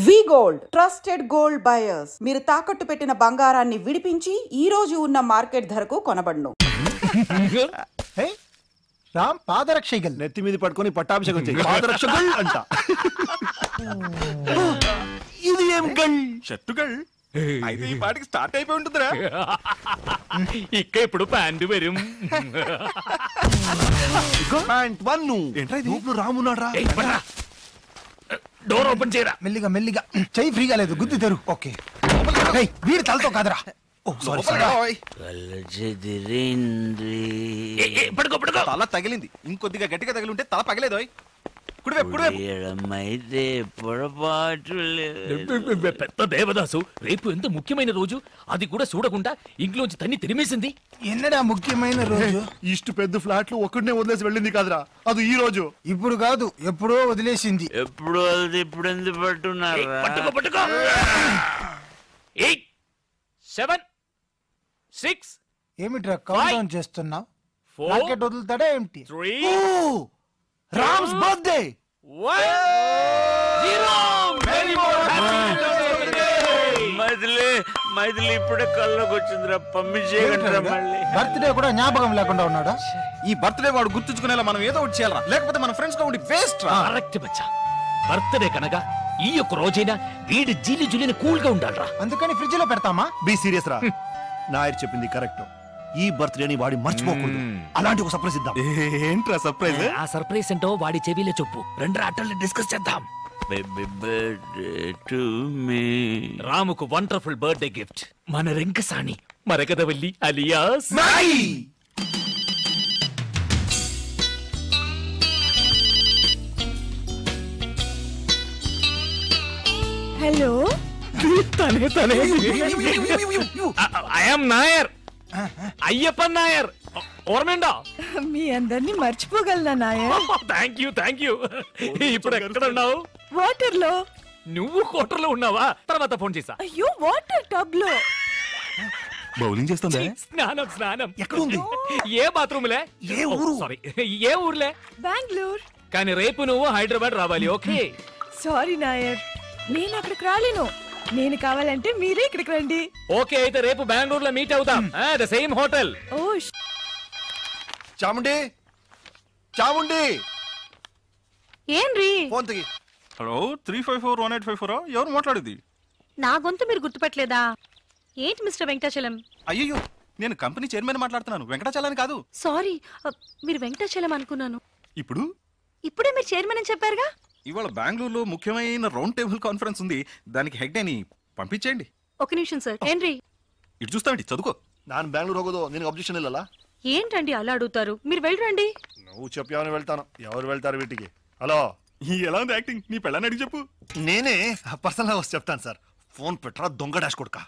వి gold trusted gold buyers. మీరు తాకట్టు పెట్టిన బంగారాన్ని విడిపించి ఈ రోజు ఉన్న మార్కెట్ ధరకు కొనబడును. రామ్ పాదరక్షలు నెత్తి మీద పట్టుకొని పట్టాభిషేకం చేయి. పాదరక్షలు అంట. ఇది ఏం గల్ షర్టు గల్ అయితే ఈ పాటికి స్టార్ట్ అయిపోయి ఉంటుందిరా. ఇక్క ఇప్పుడు ప్యాంటు వెരും ప్యాంట్ వన్ ఏంట్రా రామున్నాడు రా. డోర్ ఓపెన్ చేయరా. మెల్లిగా మెల్లిగా చెయ్యి ఫ్రీగా లేదు, గుద్ది తెరు. ఓకే వీడి తలతో కాదురా. తల తగిలింది, ఇంకొద్దిగా గట్టిగా తగిలి ఉంటే తల పగలేదు. పెద్ద దేవదాసు రేపు ఎంత ముఖ్యమైన రోజు, అది కూడా చూడకుండా ఇంట్లోంచి తన్ని తిరిమేసింది. ఎన్నడా ముఖ్యమైన రోజు? ఇష్ట పెద్ద ఫ్లాట్లు ఒక్కడనే వదిలేసి వెళ్ళింది కాదురా, అది ఈ రోజు. ఇప్పుడు కాదు, ఎప్పుడో వదిలేసింది. ఎప్పుడు ఇప్పుడు ఎందుకు పట్టున్నారు? పట్టుకో పట్టుకో. 8 7 6 ఏమిట్రా కౌంట్ డౌన్ చేస్తున్నావు? 4 మార్కెట్ వదులుతాడా ఏమిటి? 3 రామ్స్ బర్త్డే 1 0. మైథిలి ఇప్పుడే కళ్ళకి వచ్చిందిరా, పంపించేయగలరా మళ్ళీ? బర్త్డే కూడా జ్ఞాపకం లేకుండా ఉన్నాడా? ఈ బర్త్డే వాడు గుర్తుంచుకునేలా మనం ఏదో ఒకటి చేయాలరా, లేకపోతే మన ఫ్రెండ్స్ గా ఉండి వేస్ట్ రా. కరెక్ట్ బచ్చా. బర్త్డే కనుక ఈ యొక్క రోజైనా వీడి జీలి జులిని కూల్ గా ఉండాలరా. అందుకని ఫ్రిడ్జ్ లో పెడతామా? బీ సీరియస్ రా. నాయర్ చెప్పింది కరెక్ట్. ఈ బర్త్డేని వాడి మర్చిపోకూడదు. అలాంటి ఒక సర్ప్రైజ్ ఇద్దాం. ఏంట్రా సర్ప్రైజ్? ఆ సర్ప్రైజ్ ఏంటో వాడి చెవిలో చెప్పు. రెండు ఆటల్ని డిస్కస్ చేద్దాం. రాముకు వండర్ఫుల్ బర్త్డే గిఫ్ట్ మన రింకసాని మరకదవల్లి అలియాస్ హలో. తనే తనే ఐ యామ్ నాయర్, అయ్యప్పన్ నాయర్. ఓర్మేండా? మీ అందరినీ మర్చిపోగలనా నాయర్? Thank you. ఇప్పుడు ఎక్కడ ఉన్నావు? వాటర్ లో. నువ్వు కోటర్లో ఉన్నావా? తర్వాత ఫోన్ చేసా. అయ్యో, వాటర్ టబ్ లో. బౌలింగ్ చేస్తుందా? స్నానం. ఎక్కడుంది? ఏ బాత్రూమ్ లే? ఏ ఊరు? సారీ, ఏ ఊర్లే? బెంగళూరు. కానీ రేపు నువ్వు హైదరాబాద్ రావాలి. ఓకే? సారీ నాయర్, నేను అక్కడికి రాలేను. నేను కావాలంటే మీరే ఇక్కడికి రండి. ఓకే, అయితే రేపు బెంగళూరులో మీట్ అవుతాం. The same hotel. ఓ చాముండి ఏంరి ఫోన్ తగి. హలో, 3541854. ఎవరు మాట్లాడేది? నా గొంతు మీరు గుర్తుపట్టలేదా? ఏంటి మిస్టర్ వెంకటాచలం? అయ్యో, నేను కంపెనీ చైర్మన్ మాట్లాడుతున్నాను, వెంకటాచలాని కాదు. సారీ, మీరు వెంకటాచలం అనుకున్నాను. ఇప్పుడే మీరు చైర్మన్ అని చెప్పారుగా. ఇవాళ బెంగళూరులో ముఖ్యమైన రౌండ్ టేబుల్ కాన్ఫరెన్స్ ఉంది, దానికి హెడ్ అని పంపించేయండి. ఒక నిమిషం సార్. ఏంటి ఇటు చూస్తామండి, చదువుకో. ನಾನು ಬೆಂಗಳೂರು ಹೋಗೋದು ನಿನಗೆ ಅಬ್ಜೆಕ್ಷನ್ ಇಲ್ಲಲ್ಲ? ఏంటండి అలా అడుగుతారు? మీరు వెళ్ళరండి. నువ్వు చెప్పావని వెళ్తాను. ఎవరు వెళ్తారు వీటికి? హలో, ఎలా ఉంది యాక్టింగ్? నీ పెళ్ళని అడిగి చెప్పు. నేనే పర్సనల్ వచ్చి చెప్తాను సార్. ఫోన్ పెట్టరా దొంగ డాష్ కొడుక.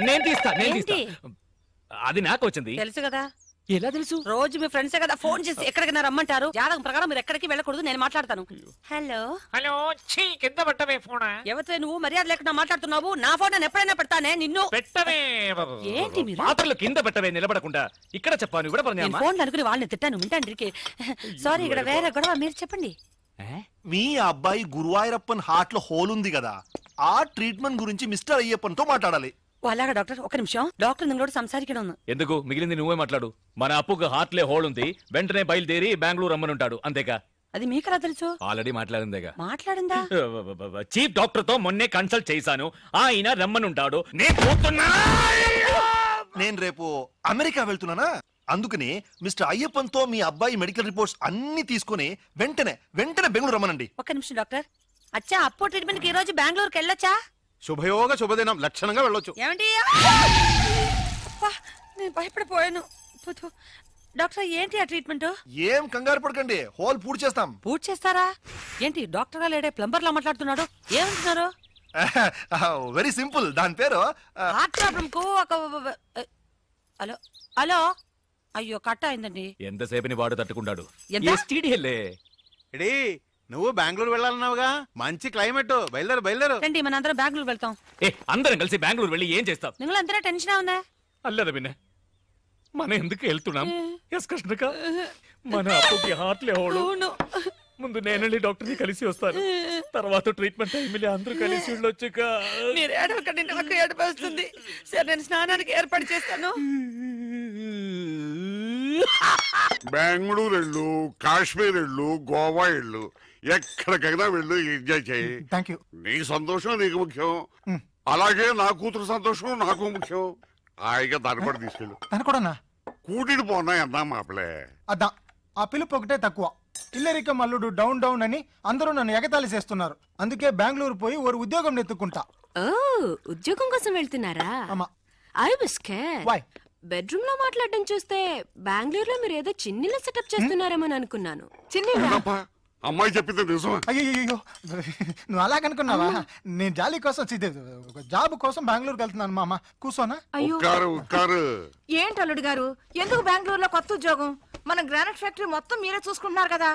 నేను తీస్తా. అది నాకు వచ్చింది. తెలుసు కదా. ఎలా తెలుసు? రోజు మీ ఫ్రెండ్సే కదా ఫోన్ చేసి ఎక్కడికైనా రమ్మంటారు. జాతకం ప్రకారం మీరు ఎక్కడికి వెళ్ళకూడదు, నేను మాట్లాడతాను. Hello hello. కింద పెట్టవే ఫోన్. ఎవరితో నువ్వు మర్యాద లేకుండా మాట్లాడుతున్నావు? నా ఫోన్ నేను ఎప్పుడైనా పెడతానే. నిన్ను పెట్టవే. ఏంటి మీరు పాత్రలు కింద పెట్టవే, నిలబడకుండా. ఇక్కడ చెప్పాను, ఇక్కడ నేను ఫోన్ అనుకుని వాళ్ళని తిట్టాను. వింటాండ్రికి. సారీ, ఇక్కడ వేరే గొడవ. మీరు చెప్పండి. మీ అబ్బాయి గురువాయూరప్పన్ హార్ట్ లో హోల్ ఉంది కదా, ఆ ట్రీట్మెంట్ గురించి మిస్టర్ అయ్యప్పన్ తో మాట్లాడాలి. అలాగా డాక్టర్, ఒక నిమిషం. డాక్టర్ నింగోడు సంసారికడం. ఎందుకు? మిగిలింది నువ్వే మాట్లాడు. మన అప్పుకు హార్ట్లే హోల్ ఉంది, వెంటనే బయలుదేరి బెంగళూరు రమ్మనుంటాడు. అంతేగా? అది మీకలా తెలుసు? ఆల్రెడీ మాట్లాడిందేగా. మాట్లాడిందా? చీఫ్ డాక్టర్ తో మొన్నే కన్సల్ట్ చేశాను, ఆయన రమ్మనుంటాడు. నేను రేపు అమెరికా వెళ్తున్నానా, అందుకని మిస్టర్ అయ్యప్పన్ తో మీ అబ్బాయి మెడికల్ రిపోర్ట్స్ అన్ని తీసుకుని వెంటనే బెంగళూరు రమ్మనండి. ఒక నిమిషం డాక్టర్. అచ్చా, అప్పో ట్రీట్మెంట్ కి ఈ రోజు బెంగళూరుకి వెళ్ళొచ్చా? శుభయోగ శుభదినం, లక్షణంగా వెళ్ళొచ్చు. ఏమండి? నేను భయపడిపోయాను. డాక్టర్, ఏంటి ఆ ట్రీట్మెంట్? ఏం కంగారు పడకండి, హోల్ పూర్తి చేస్తాం. పూర్తి చేస్తారా? ఏంటి డాక్టర్ గా లేడే ప్లంబర్ లా మాట్లాడుతున్నాడు? ఏమంటున్నారు? వెరీ సింపుల్, దాని పేరు హార్ట్ ప్రాబ్లం కు ఒక. Hello hello. అయ్యో, కట్ అయిందండి. ఎంతసేపని వాడు తట్టుకుంటాడు. నువ్వు బెంగళూరు వెళ్ళాలన్నావుగా, మంచి క్లైమేట్. బయలుదేరు. రండి, మన అందరం బెంగళూరు వెళ్తాం. అందరం కలిసి బెంగళూరు వెళ్ళి ఏం చేస్తాం? നിങ്ങൾ എന്തിനാ ടെൻഷൻ ആവുന്നേ? അല്ലതെ പിന്നെ మనం ఎందుకు వెళ్తున్నాం ఎస్ కృష్ణక మన అప్పుకి హార్ట్లే హోడు ముందు నేనెళ్ళి డాక్టర్ని కలిసి వస్తాను తర్వాత ట్రీట్మెంట్ టైంలో అందరూ కలిసి వెళ్ళొచ్చుక మీరు ఏడవకండి నాకు ఏడుపు వస్తుంది సరే నేను స్నానానికి ఏర్పాటు చేస్తాను బెంగళూరు వెళ్ళు, కాశ్మీర్ వెళ్ళు, గోవా వెళ్ళు, ఎక్కడికైనా వెళ్ళు, ఎంజాయ్ చేయి. Thank you. నీ సంతోషం నీకు ముఖ్యం, అలాగే నా కూతురు సంతోషం నాకు ముఖ్యం. హాయిగా దాని కూడా తీసుకెళ్ళు. తను కూడా కూటిని పోనా అన్నా మాపలే. అద్దా ఆ పిలుపు ఒకటే తక్కువ. ఇల్లరిక మల్లుడు డౌన్ డౌన్ అని అందరూ నన్ను ఎగతాళి చేస్తున్నారు. అందుకే బెంగళూరు పోయి ఓ ఉద్యోగం నెత్తుకుంటా. ఓ ఉద్యోగం కోసం వెళ్తున్నారా? I was scared. Why? Bedroom లో మాట్లాడడం చూస్తే బెంగళూరులో మీరు ఏదో చిన్నిల సెటప్ చేస్తున్నారేమో అనుకున్నాను. అమ్మాయి చెప్పింది నిజమా? అయ్యో నువ్వు అలాగనుకున్నావా? నేను జాలీ కోసం జాబ్ కోసం బెంగళూరుకి వెళ్తున్నాను మామ. కూర్చోనా? ఏంటి అల్లుడు గారు, ఎందుకు బెంగళూరులో కొత్త ఉద్యోగం? మన గ్రానైట్ ఫ్యాక్టరీ మొత్తం మీరే చూసుకుంటున్నారు కదా.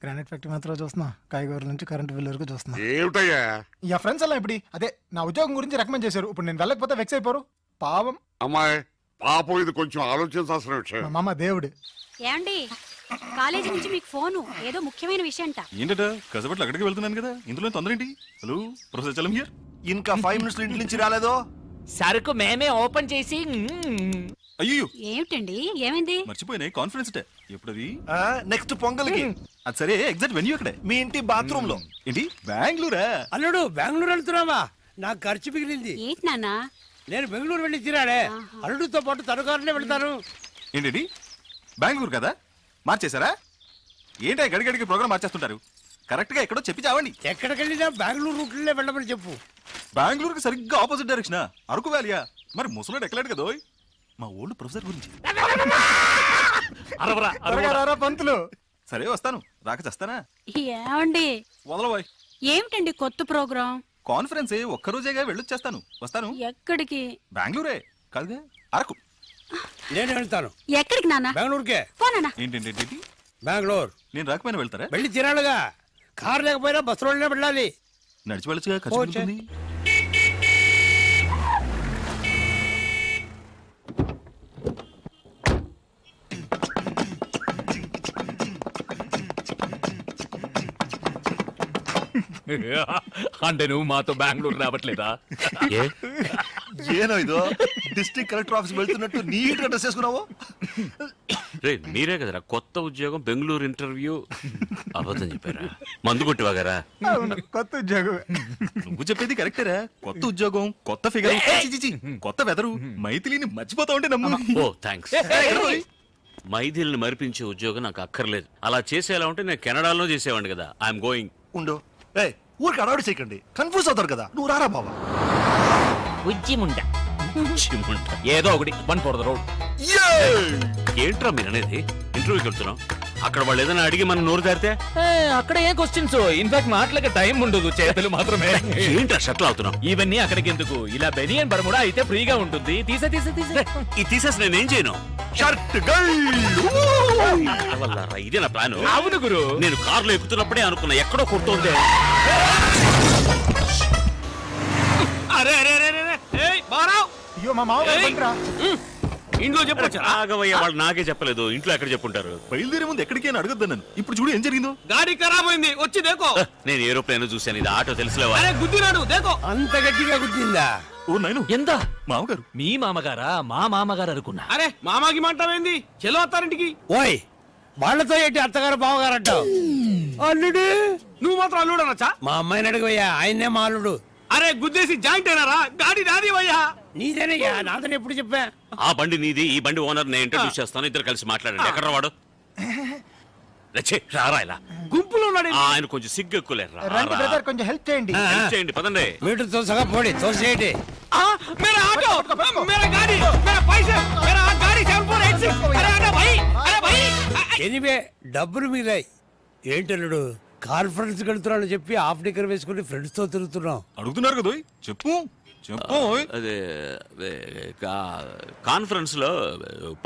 గ్రానైట్ ఫ్యాక్టరీ మాత్రం చూస్తున్నా, కాయగూరల నుంచి కరెంట్ బిల్ వరకు చూస్తున్నా. ఏమిటయ్యా ఇక ఫ్రెండ్స్ అలా ఇప్పుడు అదే నా ఉద్యోగం గురించి రికమెండ్ చేశారు. ఇప్పుడు నేను వెళ్ళకపోతే వెక్స్ అయిపోరు. పాపం అమ్మాయి, పాపం ఇది కొంచెం ఆలోచించాల్సిన విషయం. మా మామ దేవుడు. ఏమండి, కాలేజీ నుంచి మీకు ఫోను, ఏదో ముఖ్యమైన విషయం అంట. ఏంటట కసబట్లు అక్కడికి వెళ్తున్నాను కదా, ఇందులో తొందర ఏంటి? Hello professor Chalam here. ఇంకా 5 minutes ఇంటి నుంచి రాలేదో? సరుకు మేమే ఓపెన్ చేసి. అయ్యో ఏమిటండి, ఏమైంది? మర్చిపోయినా కాన్ఫరెన్స్ ఎప్పుడది? నెక్స్ట్ పొంగల్కి. అది సరే, ఎగ్జాక్ట్ వెన్యూ అక్కడే. మీ ఇంటి బాత్రూమ్ లో. ఏంటి బెంగళూరా? అల్లుడు బెంగళూరు వెళ్తున్నావా? నాకు ఖర్చు మిగిలింది. ఏంటి నాన్న? నేను బెంగళూరు వెళ్ళి తిరాడే, అల్లుడితో పాటు తనుకారునే వెళ్తాను. ఏంటి బెంగళూరు కదా, మార్చేశారా? ఏంటో గడిగడికి ప్రోగ్రామ్ మార్చేస్తుంటారు. కరెక్ట్ గా ఎక్కడో చెప్పి చావండి. ఎక్కడికి వెళ్ళినా బెంగళూరు రూట్లే వెళ్ళమని చెప్పు. బెంగళూరుకి సరిగ్గా ఆపోజిట్ డైరెక్షన్. అరకు వ్యాలియా? మరి ముసలాడు ఎక్కలేడు కదా. మా ఓల్డ్ ప్రొఫెసర్ గురించి. పంతులు సరే వస్తాను, రాక చేస్తానా? ఏమండి వదలబోయ్. ఏమిటండి కొత్త ప్రోగ్రాం? కాన్ఫరెన్స్ ఒక్కరోజేగా వెళ్ళొచ్చేస్తాను. వస్తాను. ఎక్కడికి? బెంగళూరే కాదుగా, అరకు. నేను వెళ్తాను. ఎక్కడికి నాన్న? బెంగళూరుకే. పోనా? ఏంటి బెంగళూరు నేను రాకపోయినా వెళ్తారా? వెళ్ళి తిరాడుగా, కారు లేకపోయినా బస్సులోనే వెళ్ళాలి. నడిచి వెళ్ళొచ్చుగా, ఖర్చు ఉంటుంది. అంటే నువ్వు మాతో బెంగళూరు రావట్లేదా? ఏనో ఇదో డిస్ట్రిక్ట్ కలెక్టర్ ఆఫీస్ వెళ్తున్నట్టు నీట్ గా డ్రెస్ చేసుకున్నావు. మీరే కదరా కొత్త ఉద్యోగం బెంగళూరు ఇంటర్వ్యూ అబద్ధం చెప్పారా? మందు కొట్టివాగారా? కొత్త ఉద్యోగం. నువ్వు చెప్పేది కరెక్టేరా. కొత్త ఉద్యోగం, కొత్త ఫిగర్, కొత్త వెదరు. మైథిలిని మర్చిపోతా ఉంటే నమ్ము. ఓ థ్యాంక్స్. మైథిలిని మరిపించే ఉద్యోగం నాకు అక్కర్లేదు. అలా చేసేలా ఉంటే నేను కెనడాలో చేసేవాడిని కదా. I'm going. ఉండు, ఊరికి అడవాడు చేయకండి, కన్ఫ్యూజ్ అవుతారు కదా. నువ్వు రారా బాబా. ఏదో ఒకటి 1 for the road. ఏంట్రా మీరు అనేది? ఇంటర్వ్యూకి వెళ్తున్నాం, అక్కడ వాళ్ళు ఏదైనా అడిగి మనం నోరు దారితే అక్కడ ఏ క్వశ్చన్స్? ఇన్ఫాక్ట్ మాటలకి టైం ఉండదు, చేతులు మాత్రమే. ఏంట్రా షట్లు అవుతున్నాం? ఇవన్నీ అక్కడికి ఎందుకు? ఇలా బెనియన్ బర్ముడా అయితే ఫ్రీగా ఉంటుంది. ఈ తీసేసి నేనేం చేయను? ఇదే నా ప్లాన్. అవును గురు, నేను కారులో ఎక్కుతున్నప్పుడే అనుకున్నా ఎక్కడో కొడుతోంది. అయ్యో మా మామ ఇంట్లో చెప్పొచ్చు. ఆగవయ్య, వాళ్ళు నాకే చెప్పలేదు. ఇంట్లో ఎక్కడ చెప్పుంటారు? బయలుదేరే ముందు ఎక్కడికి అని అడగద్దు నన్ను. ఇప్పుడు చూడు ఏం జరిగిందో. గాడి ఖరాబ్ అయింది, వచ్చి దేకో. నేను ఏరోప్లేన్ చూశాను, ఇది ఆటో తెలుసులేవా? గుద్దినాడు దేకో. అంత గట్టిగా గుద్దిందా? ఓ నైను, ఎంత? మామగారు. మీ మామగారా? మా మామగారు అనుకున్నా. అరే మామాకి మంటావేంది? చెలో అత్తారింటికి. ఓయ్, వాళ్ళతో ఏంటి అత్తగారు బావగారు అంటావు? అల్లుడు నువ్వు మాత్రం అల్లుడు అనొచ్చా? మా అమ్మాయిని అడిగవయ్యా, ఆయన్నే మా అల్లుడు. అరే గుద్దేసి జాయింట్ అయినారా? గాడి నాది అయ్యా. నీదేనయ్యా, నాదని ఎప్పుడు చెప్పా? ఆ బండి నీది, ఈ బండి ఓనర్ నేను ఇంట్రడ్యూస్ చేస్తాను. ఇద్దరు కలిసి మాట్లాడండి. ఎక్కడ వాడు? రారా ఇలా గుంపులో ఆయన కొంచెం సిగ్గు ఎక్కువలేరా. కొంచెం హెల్ప్ చేయండి. హెల్ప్ చేయండి, పదండి. మీటర్ తోసగా పోడి తోసేయండి. मेरा ऑटो, मेरा गाड़ी, मेरा पैसे, मेरा गाड़ी 7486. अरे अरे भाई, अरे भाई. ఎనివే డబ్బులు మిగిలాయి. ఏంటల్లుడు కాన్ఫరెన్స్ వెళ్తున్నాను చెప్పి హాఫ్ డిక్కర్ వేసుకుని ఫ్రెండ్స్ తో తిరుగుతున్నాం. అడుగుతున్నారు కదా, చెప్పు అదే కాన్ఫరెన్స్ లో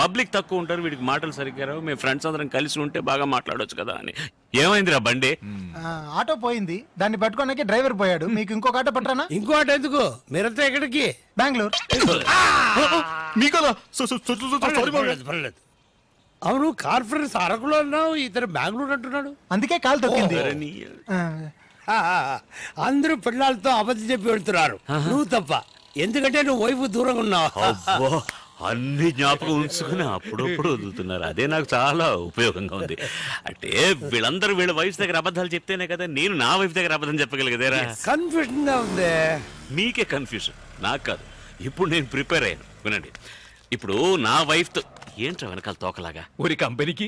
పబ్లిక్ తక్కువ ఉంటారు, వీడికి మాటలు సరిగ్గా రావు, మేము ఫ్రెండ్స్ అందరం కలిసి ఉంటే బాగా మాట్లాడొచ్చు కదా అని. ఏమైందిరా బండి? ఆటో పోయింది, దాన్ని పట్టుకోడానికి డ్రైవర్ పోయాడు. మీకు ఇంకొక ఆటో పట్టరానా? ఇంకో ఆటో ఎందుకు? మీరంతా ఎక్కడికి? బెంగళూరు. పర్లేదు. అవును, కాన్ఫరెన్స్ అరకులో అన్నావు, ఇతను బెంగళూరు అంటున్నాడు. అందుకే కాలు తొక్కింది. అందరూ పిల్లలతో అబద్ధం చెప్పి వెళ్తున్నారు, నువ్వు తప్ప. ఎందుకంటే నువ్వు వైపు దూరంగా ఉన్నావు. అన్ని జ్ఞాపకం ఉంచుకుని అప్పుడప్పుడు వదులుతున్నారు, అదే నాకు చాలా ఉపయోగంగా ఉంది. అంటే వీళ్ళందరూ వీళ్ళ వైఫ్ దగ్గర అబద్ధాలు చెప్తేనే కదా నేను నా వైఫ్ దగ్గర అబద్ధం చెప్పగలిగేదేరా. కన్ఫ్యూజన్ గా ఉంది. మీకే కన్ఫ్యూజన్, నాకు కాదు. ఇప్పుడు నేను ప్రిపేర్ అయ్యాను, వినండి. ఇప్పుడు నా వైఫ్ తో ఏంట్రా వెనకాల తోకలాగా? ఊరి కంపెనీకి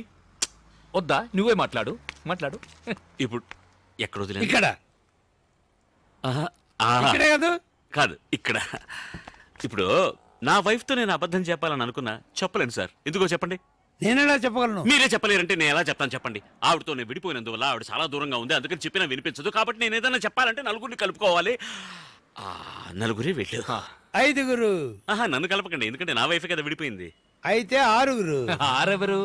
వద్దా, నువ్వే మాట్లాడు. ఇప్పుడు ఎక్కడ వదిలేదు? ఇక్కడ కాదు, ఇక్కడ. ఇప్పుడు నా వైఫ్ తో నేను అబద్ధం చెప్పాలని అనుకున్నా, చెప్పలేను సార్. ఎందుకో చెప్పండి. నేనెలా చెప్పగలను? మీరే చెప్పలేరంటే నేను ఎలా చెప్తాను చెప్పండి. ఆవిడతో నేను విడిపోయినందువల్ల ఆవిడ చాలా దూరంగా ఉంది, అందుకని చెప్పినా వినిపించదు. కాబట్టి నేను ఏదైనా చెప్పాలంటే నలుగురిని కలుపుకోవాలి. నలుగురే వెళ్ళు. 5గురు. నన్ను కలపకండి, ఎందుకంటే నా వైఫ్ కదా విడిపోయింది. అయితే 6గురు. 6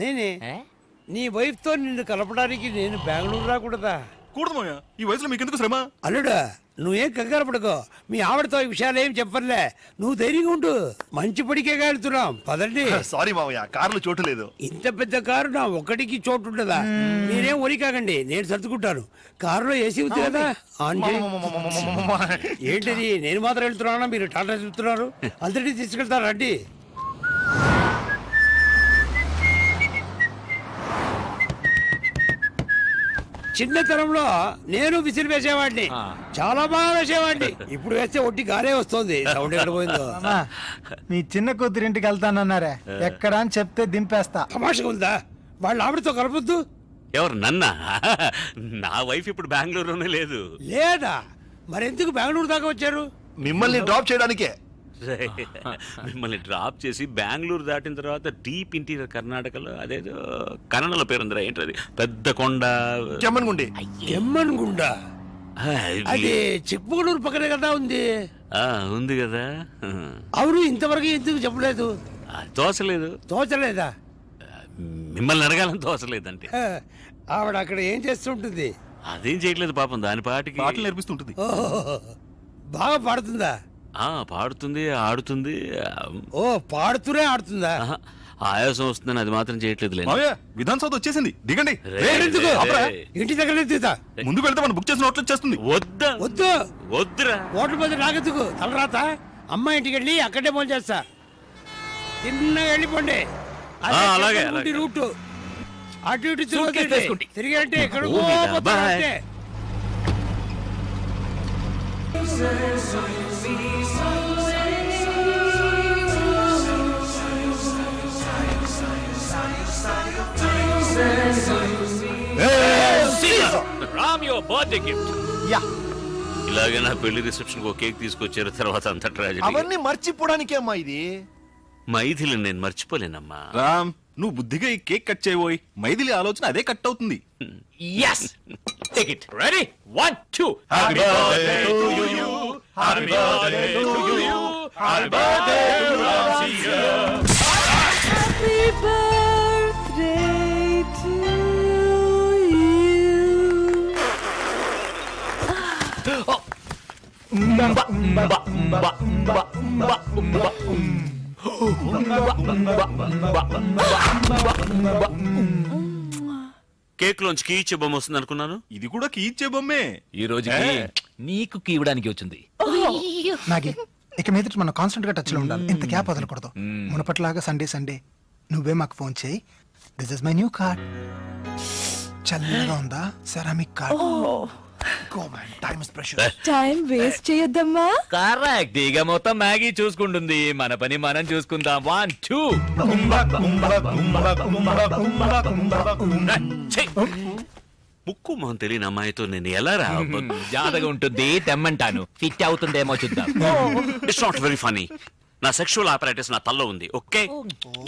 నేనే. నీ వైఫ్ తో నిన్ను కలపడానికి నేను బెంగళూరు రాకూడదా? కూడదు, ఈ వయసులో మీకెందుకు శ్రమ? అల్లుడా, నువ్వేం కంగారు పడుకో. మీ ఆవిడతో ఈ విషయాలు ఏం చెప్పర్లే, నువ్వు ధైర్యంగా ఉండు. మంచి పడికే వెళ్తున్నాం, పదండి. సారీ మావయ్య, కారులో చోటు లేదు. ఇంత పెద్ద కారు నా ఒక్కడికి చోటు ఉంటుందా? మీరేం ఒరి కాకండి, నేను సర్దుకుంటాను. కారులో ఏసీ ఉంది కదా, ఆన్ చేయి. ఏంటిది, నేను మాత్రం వెళ్తున్నానా? మీరు టాటా చెప్తున్నారు. అందరినీ తీసుకెళ్తారు, రండి. చిన్నతనంలో నేను విసిరి వేసేవాడిని, చాలా బాగా వేసేవాడిని. ఇప్పుడు వేస్తే ఒట్టి గారే వస్తుంది. సౌండ్ ఎక్కడ పోయిందో? మీ చిన్న కూతురింటికి వెళ్తానన్నారే, ఎక్కడ అని చెప్తే దింపేస్తా. తమాషగా ఉందా? వాళ్ళ ఆవిడతో కలపొద్దు. ఎవరు, నన్నా? నా వైఫ్ ఇప్పుడు బెంగళూరులోనే లేదు. లేదా? మరెందుకు బెంగళూరు దాకా వచ్చారు? మిమ్మల్ని డ్రాప్ చేయడానికే. మిమ్మల్ని డ్రాప్ చేసి బెంగళూరు దాటిన తర్వాత డీప్ ఇంటీరియర్ కర్ణాటకలో అదేదో కన్నడలో పేరుందిరా, ఏంటది, పెద్ద కొండ, జమ్మన్గుండి. జమ్మన్గుండ అది చిక్మగళూరు పక్కనే కదా ఉంది. ఉంది కదా. అవును, ఇంతవరకు ఎందుకు చెప్పలేదు? తోచలేదు. తోచలేదా? మిమ్మల్ని అడగాలని తోచలేదంటే. ఆవిడ అక్కడ ఏం చేస్తుంటుంది? అదేం చేయట్లేదు పాపం, దాని పాటికి పాటలు నేర్పిస్తుంటుంది. బాగా పాడుతుందా? పాడుతుంది, ఆడుతుంది. ఓ, పాడుతూనే ఆడుతుందా? ఆయాసం వస్తుందని అది మాత్రం చేయట్లేదు. విధాన్ సౌత్ వచ్చేసింది, దిగండి. ఇంటి దగ్గర దిగుతా. ముందుకు వెళ్తే మనం బుక్ చేసిన హోటల్ వచ్చేస్తుంది. వద్దా? వద్దు, వద్దురా. హోటల్ మీద నాకెందుకు తలరాత? అమ్మ ఇంటికి వెళ్ళి అక్కడే ఫోన్ చేస్తా. తిన్నగా వెళ్ళిపోండి. అలాగే రూట్ అటు ఇటు తిరిగి అంటే ఎక్కడికో పోతారంటే. ఇలాగే నా పెళ్లి రిసెప్షన్ కు కేక్ తీసుకొచ్చారు, తర్వాత అంత ట్రాజెడీ. అవన్నీ మర్చిపోవడానికే అమ్మా ఇది. మైథిలి నేను మర్చిపోలేనమ్మా. రామ్, నువ్వు బుద్ధిగా ఈ కేక్ కట్ చేయబోయి మైథిలి ఆలోచన అదే కట్ అవుతుంది. Yes, take it. Ready? 1, 2. Happy birthday to you. Happy birthday to you. Happy birthday to Ramsiya. Happy birthday to cake లోంచి కీచే బొమ్మ వస్తుంది అనుకున్నాను. ఇది కూడా కీచే బొమ్మే. ఈ రోజుకి నీకు కీవడానికి వచ్చింది. నాగి, ఇక మీద మనం కాన్స్టెంట్ గా టచ్ లో ఉండాలి. ఇంత గ్యాప్ వదలకూడదు. మునపట్లాగా సండే నువ్వే మాకు ఫోన్ చేయి. This is my new card. చల్లగా ఉందా? Ceramic card. Go man, time is precious. Time waste చేయొద్దమ్మా. కరెక్ట్. ఇక మొత్తం మ్యాగీ చూసుకుంటుంది, మన పని మనం చూసుకుందాం. 1, 2. ముక్కు మొహం తెలియని అమ్మాయితో నేను ఎలా రా? జాతగా ఉంటుంది, తెమ్మంటాను. ఫిట్ అవుతుందేమో చూద్దాం. It's not very funny. నా సెక్షువల్ ఆపరేటర్స్ నా తల్లో ఉంది. Okay,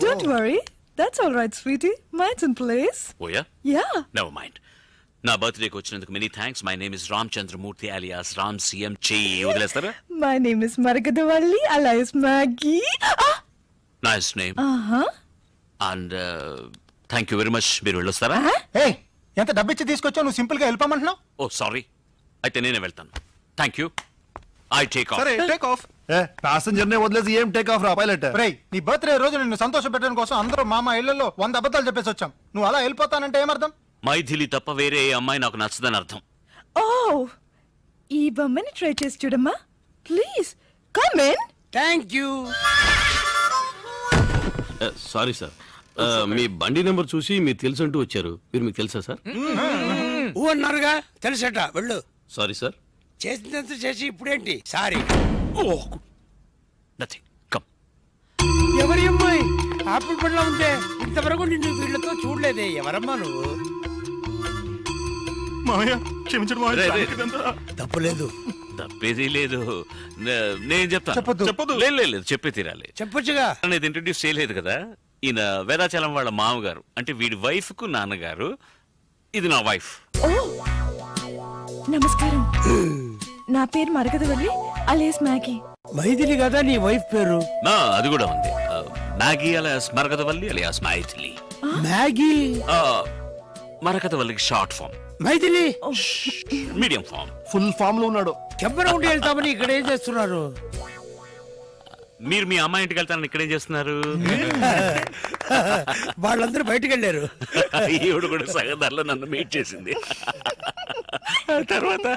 Don't worry. That's all right, sweetie. Mine's in place. ఓయా, Yeah. Never mind. నా బర్త్డేకి వచ్చినందుకు many thanks. My name is Ram Chandramurthy alias Ram CM. చెయ్యి వదిలేస్తారా? My name is Maragadavalli alias Maggie. Nice name. And thank you very much. మీరు వెళ్ళొస్తారా? ఏయ్, ఎంత డబ్బిచ్చి తీసుకొచ్చావు, నువ్వు సింపుల్ గా వెళ్ళిపోమంటున్నావు? ఓ సారీ, అయితే నేనే వెళ్తాను. Thank you. I take off. సరే టేక్ ఆఫ్. ప్యాసింజర్ నే వదిలేసి ఏం టేక్ ఆఫ్ రా పైలట్. రేయ్, నీ బర్త్డే రోజు నిన్ను సంతోష పెట్టడం కోసం అందరూ మామ ఇళ్లలో 100 అబద్ధాలు చెప్పేసి వచ్చాం. నువ్వు అలా వెళ్ళిపోతానంటే ఏమర్థం? మైథిలి తప్ప వేరే ఏ అమ్మాయి నాకు నచ్చదని అర్థం. ఓ, ఈ బొమ్మని ట్రై చేసి చూడమ్మా please. Come in. Thank you. Sorry sir, మీ బండి నెంబర్ చూసి మీరు తెలుసంటూ వచ్చారు. మీరు మీకు తెలుసా సార్? ఊ అన్నారుగా, తెలుసట. వెళ్ళు. Sorry sir. చేసినంత చేసి ఇప్పుడేంటి సారీ? ఎవరి అమ్మాయి ఆపిల్ పండ్లో ఉంటే ఇంతవరకు నిన్ను వీళ్ళతో చూడలేదే. ఎవరమ్మా నువ్వు? తప్పులేదు. తప్పేది లేదు. నేను చెప్తాను. చెప్పొద్దు. లేదు, చెప్పే తీరాలి. చెప్పొచ్చుగా. అనేది ఇంట్రడ్యూస్ చేయలేదు కదా. ఈయన వేదాచలం వాళ్ళ మామగారు, అంటే వీడి వైఫ్ కు నాన్నగారు. ఇది నా వైఫ్. నమస్కారం, నా పేరు మరగదవల్లి అలియాస్ మ్యాగీ. మైథిలి కదా నీ వైఫ్ పేరు? అది కూడా ఉంది. Maggie alias Marakathavalli alias Mythili. Maggie మరకతవల్లికి short form. Mythili medium form. Full form లో ఉన్నాడు. కెంపన ఉండి వెళ్తామని ఇక్కడ ఏం చేస్తున్నారు? మీరు మీ అమ్మాయి ఇంటికి వెళ్తానని ఇక్కడ ఏం చేస్తున్నారు? వాళ్ళందరూ బయటకు వెళ్ళారు. ఈవిడ కూడా సగదారిలో నన్ను మీట్ చేసింది. తర్వాత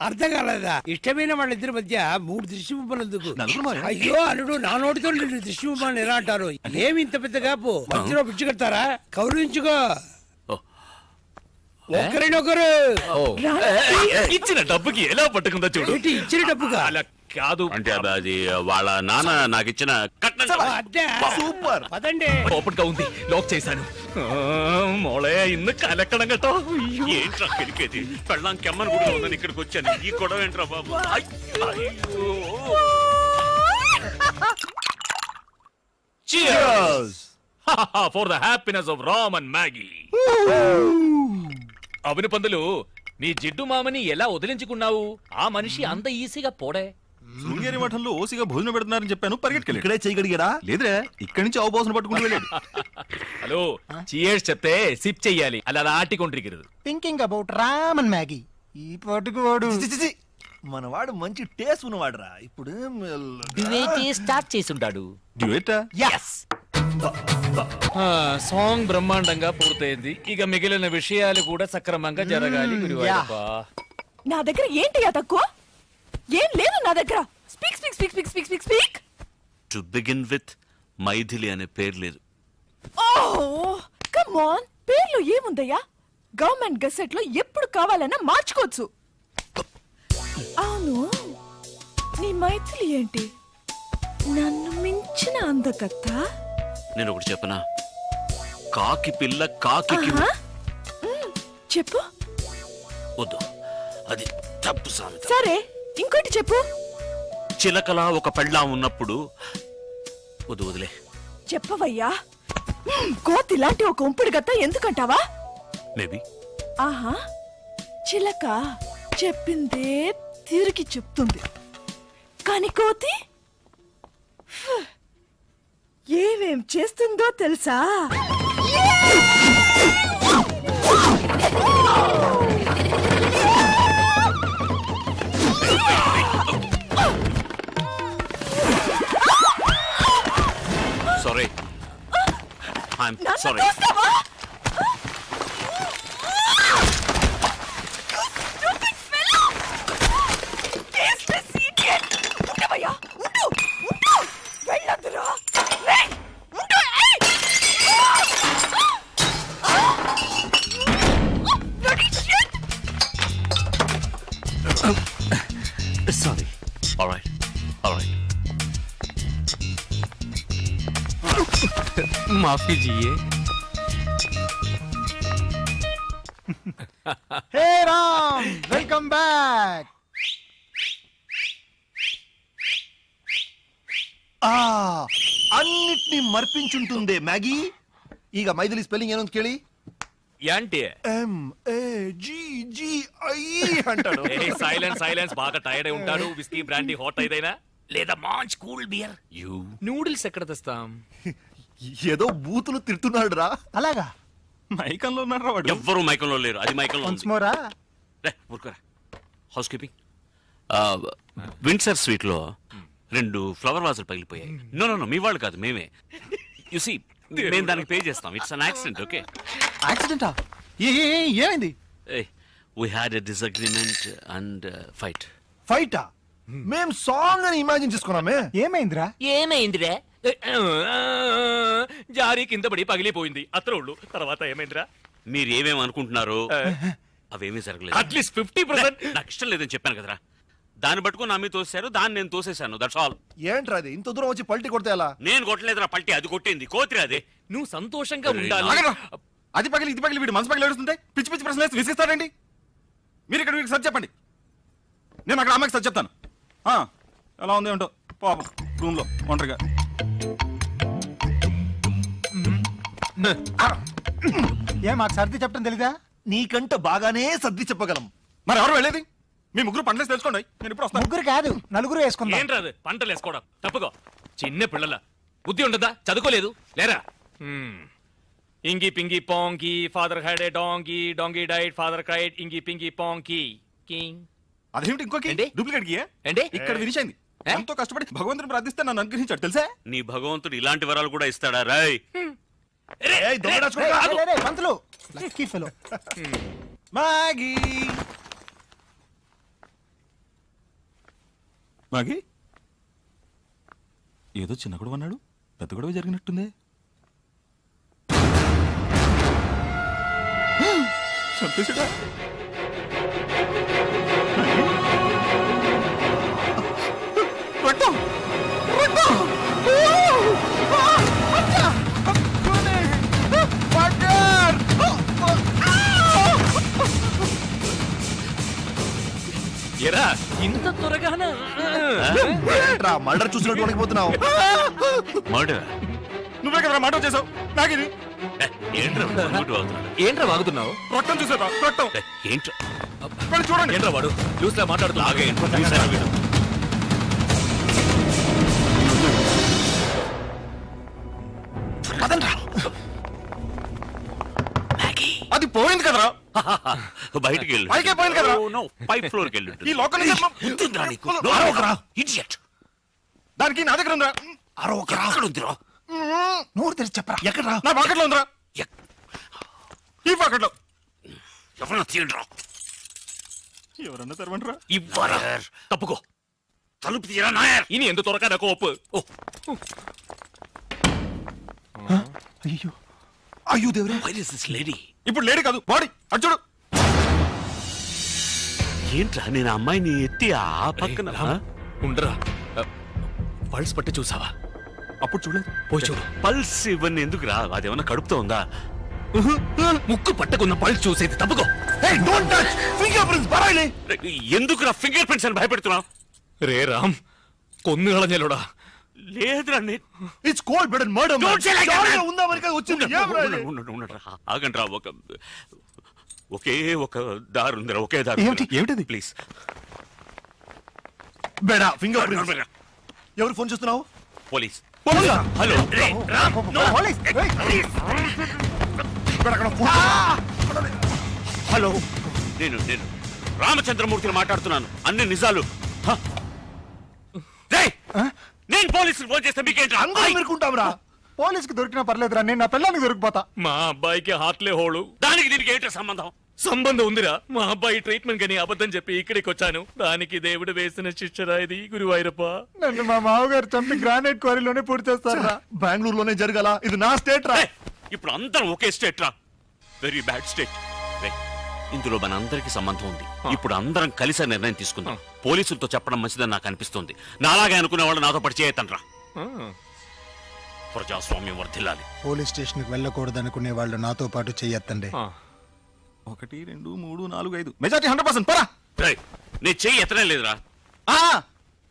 అర్థం కాలేదా? ఇష్టమైన వాళ్ళిద్దరి మధ్య 3 దృష్టి బొమ్మలు ఎందుకు? అయ్యో అల్లుడు, నా నోటితో నిన్ను దృష్టి బొమ్మలు ఎలా అంటారు? ఏమి ఇంత పెద్ద కాపు? మధ్యలో పిచ్చి కడతారా? కౌరించుకో. ఒకరినొకరు. ఇచ్చిన డబ్బుకి ఎలా పట్టుకుందో చూడు. ఇచ్చిన డబ్బుగా? అలా కాదు, అంటే అది వాళ్ళ నాన్న నాకు ఇచ్చిన సూపర్. పదండి. ఓపెన్ గా ఉంది, లాక్ చేశాను. మోళే ఇన్ని కలెక్కడం గట్టో. ఏంట్రా కెలికేది? పెళ్ళాం కెమ్మని కూడా ఉందని ఇక్కడికి వచ్చాను. ఈ గొడవ ఏంట్రా బాబు? Cheers for the happiness of Ram and Maggie. అవును పందులు, నీ జిడ్డు మామని ఎలా వదిలించుకున్నావు? ఆ మనిషి అంత ఈజీగా పోడే. శృంగేరి మఠంలో ఓసిగా భోజనం పెడుతున్నారని చెప్పాను, పరిగెట్టుకెళ్ళి. ఇక్కడే చేయగలిగారా? లేదురా, ఇక్కడి నుంచి అవబోసన పట్టుకుని వెళ్ళాడు. హలో, చీయర్స్ చెప్తే సిప్ చెయ్యాలి, అలా ఆటికొండ్రికిరదు. Thinking about Ram and Maggie. ఈ పాటుకు వాడు మనవాడు మంచి టేస్ట్ ఉన్నవాడురా. ఇప్పుడు స్టార్ట్ చేసుంటాడు. డ్యూయెట్టా? సాంగ్ బ్రహ్మాండంగా పూర్తయింది. ఇక మిగిలిన విషయాలు కూడా సక్రమంగా జరగాలి. గురువాయూరప్పా, నా దగ్గర ఏంటి తక్కువ? ఏం లేదు నా దగ్గర. Speak speak speak speak speak speak speak. To begin with Maithili అనే పేరు లేదు. ఓహ్ కమ్ ఆన్, పేర్లు ఏముందయ్యా? గవర్నమెంట్ గెసెట్ లో ఎప్పుడు కావాలన్నా మార్చుకోవచ్చు. అవును, నీ మైథిలి ఏంటి నన్ను మించిన అందకత్త? నేను ఒకటి చెప్పనా? కాకి పిల్ల కాకి చెప్పు. వద్దు, అది తప్పు సామెత. సరే, ఇంకోటి చెప్పు. చిలకలా ఒక పెళ్ళాం ఉన్నప్పుడు. వదిలే. చెప్పవయ్యా. కోతిలాంటి ఒక ఉంపుడు గత్త ఎందుకంటావా? మేబీ. ఆహా, చిలక చెప్పిందే తిరిగి చెప్తుంది, కాని కోతి ఏమేం చేస్తుందో తెలుసా? Sorry, I'm sorry. Sorry. All right. माफी जिए. హే రామ్, వెల్కమ్ బ్యాక్. అన్నిటినీ మర్పించుంటుందే మ్యాగీ. ಈಗ ಮೈದಿಲಿ ಸ್ಪೆಲ್ಲಿಂಗ್ ಏನು ಅಂತ ಕೇಳಿ. యాంటీ అంటాడు. సైలెన్స్ సైలెన్స్, బాగా టైర్డ్ అయి ఉంటాడు. విస్కీ బ్రాండీ హాట్ ఏదైనా లేదా మంచి కూల్ బియర్. నూడిల్స్ ఎక్కడ తెస్తాం? ఏదో బూతులు తిడుతున్నాడు రా. అలాగా మైకంలో ఉన్నారా వాడు? ఎవ్వరూ మైకంలో లేరు, అది మైకంలో మోరా హౌస్ కీపింగ్. విండ్సర్ స్వీట్ లో 2 ఫ్లవర్ వాజులు పగిలిపోయాయి. నో మీ వాళ్ళు కాదు, మేమే. యు సీ, మేము దానికి పే చేస్తాం. It's an accident. ఓకే, యాక్సిడెంటా? ఏమైంది? we had a disagreement and fight. ఫైటా? మేం సాంగ్ అని ఇమాజిన్ చేసుకున్నామే. ఏమైందిరా? ఏమైందిరా? జారీ కింద పడి పగిలిపోయింది అత్రోళ్ళు. తర్వాత ఏమైందిరా? మీరు ఏమేమి అనుకుంటున్నారు అవేమీ జరగలేదు. అట్లీస్ట్ 50%. నాకు ఇష్టం లేదని చెప్పాను కదరా, దాన్ని పట్టుకుని నా మీద తోసేశారు, దాన్ని నేను తోసేశాను. That's all. ఏంట్రా అది? ఇంత దూరం వచ్చి పల్టీ కొడితే ఎలా? నేను కొట్టలేదురా పల్టీ, అది కొట్టింది కోతిరా. అదే నువ్వు సంతోషంగా ఉండాలి. అది పగిలి ఇది పగిలి వీడు మనసు పగిలి ఏడుస్తుంటే పిచ్చి పిచ్చి ప్రశ్నలు వేసి విసిస్తాడండి. మీరు ఇక్కడ వీడికి సరి చెప్పండి, నేను అక్కడ అమ్మాయికి సరి చెప్తాను. ఎలా ఉంది ఏంటో పాపం రూమ్ లో ఒంటరిగా. మాకు సర్ది చెప్పడం తెలీదా? నీకంట బాగానే సర్ది చెప్పగలం. మరి ఎవరు వెళ్ళేది? మీ ముగ్గురు పంటలేసి తెలుసుకోండి, నేను ఇప్పుడు వస్తాను. ముగ్గురు కాదు, నలుగురు వేసుకుందాం. ఏంట్రాదు పంటలు వేసుకోవడం? తప్పుకో, చిన్న పిల్లల బుద్ధి ఉండదా? చదువుకోలేదు లేరా? ఇంగి పింగి పాంకి father had a donkey, donkey died, father cried, ఇంగి పింగి పాంకి కింగ్. అదేమిటి ఇంకోకి డూప్లికేట్ కి ఏంటి ఇక్కడ ఫినిష్ అయింది. ఎంతో కష్టపడి భగవంతుని ప్రార్థిస్తే నన్ను అనుగ్రహించాడు తెలుసా? నీ భగవంతుడు ఇలాంటి వరాలు కూడా ఇస్తాడా రాయ్? పంతులు లక్కీ ఫెలో. మాగి మాగి ఏదో చిన్న గొడవ అన్నాడు, పెద్ద గొడవ జరిగినట్టుంది. చంపేసాడా? ఎరా ఇంత త్వరగానా? మర్డర్ చూసినట్టు వణికిపోతున్నావు. మర్డర్? నువ్వే కదా మర్డర్ చేసావు. నాగిని ఏంట్రా వాగుతున్నావు? రక్తం చూసారా? రక్తం ఏంట్రా చూడండి. ఏంట్రా వాడు జ్యూస్ లా మాట్లాడుతున్నా? అది పోయింది కదరా, బయటికి వెళ్ళి పైకే పోయింది కదరా. పై ఫ్లోర్కి వెళ్ళి ఈ లోకల్ దానికి నా దగ్గర ఉందా? నోరు తెరిచి చెప్పరా. ఎక్కడ్రా? నా పాకెట్లో ఉందిరా. ఈ పాకెట్లో ఎవరన్నా తీయండిరా. ఎవరన్నా తెరవండిరా. ఇవ్వరా. తప్పుకో, తలుపు తీయరా నాయర్. ఇని ఎందుకు త్వరగా నాకు ఒప్పు. అయ్యో అయ్యో దేవుడే. Where is this lady? ఇప్పుడు లేడీ కాదు, బాడీ. అటు చూడు. ఏంట్రా నేను అమ్మాయిని ఎత్తి ఆ పక్కన ఉండరా. పల్స్ పట్టి చూసావా? అప్పుడు చూడలేదు. పోయి చూడు. పల్స్ ఇవన్నీ ఎందుకు రా? అదేమన్నా కడుపుతో ఉందా? ముక్కు పట్టుకున్న పల్స్ చూసేది. తప్పుకో. ఎందుకు రా ఫింగర్ ప్రింట్స్ అని భయపెడుతున్నావు? రే రామ్, కొన్ను കളഞ്ഞല്ലോടാ. లేదురా, ఇట్స్ కోల్డ్ బ్లడెడ్ మర్డర్. ఉందా అమెరికా వచ్చింది. ఆగండి రా, ఒకే ఒక దారి ఉందిరా, ఒకే దారి. ఏమిటది? ప్లీజ్ బేడా ఫింగర్ ప్రింట్స్. ఎవరు ఫోన్ చేస్తున్నావు? పోలీస్. హలో హలో, నేను రామచంద్రమూర్తిని మాట్లాడుతున్నాను. అన్ని నిజాలు. నేను పోలీసులు ఫోన్ చేస్తే మీకేంట్రా? అనుకుంటాంరా. పోలీసుకి దొరికినా పర్లేదురా, నేను నా పిల్లలకి దొరికిపోతా. మా అబ్బాయికి హార్ట్లే హోళు. దానికి దీనికి ఏంటో సంబంధం? సంబంధం ఉందిరా. మా అబ్బాయి ట్రీట్మెంట్ గని అబద్ధం చెప్పి ఇక్కడికి వచ్చాను. దానికి దేవుడు వేసిన శిక్షరా ఇది. గురువాయూరప్ప, నన్ను మా మామగారు చంపి గ్రానైట్ క్వారీలోనే పూర్తి చేస్తారా? బెంగళూరులోనే జరగాల. ఇది నా స్టేట్ రా. ఇప్పుడు అందరం ఒకే స్టేట్ రా. Very bad state. ఇందులో మన అందరికి సంబంధం ఉంది. ఇప్పుడు అందరం కలిసి నిర్ణయం తీసుకుందాం. పోలీసులతో చెప్పడం మంచిదని నాకు అనిపిస్తుంది. నాలాగే అనుకునే వాళ్ళు నాతో పడి చేయతండ్రా. ప్రజాస్వామ్యం వర్ధిల్లాలి. పోలీస్ స్టేషన్ కి వెళ్ళకూడదు అనుకునే వాళ్ళు నాతో పాటు చెయ్యొద్దండి. 1 2 3 4 5 మెజారిటీ 100%. పరా. నేను చెయ్యి ఎత్తనే లేదురా.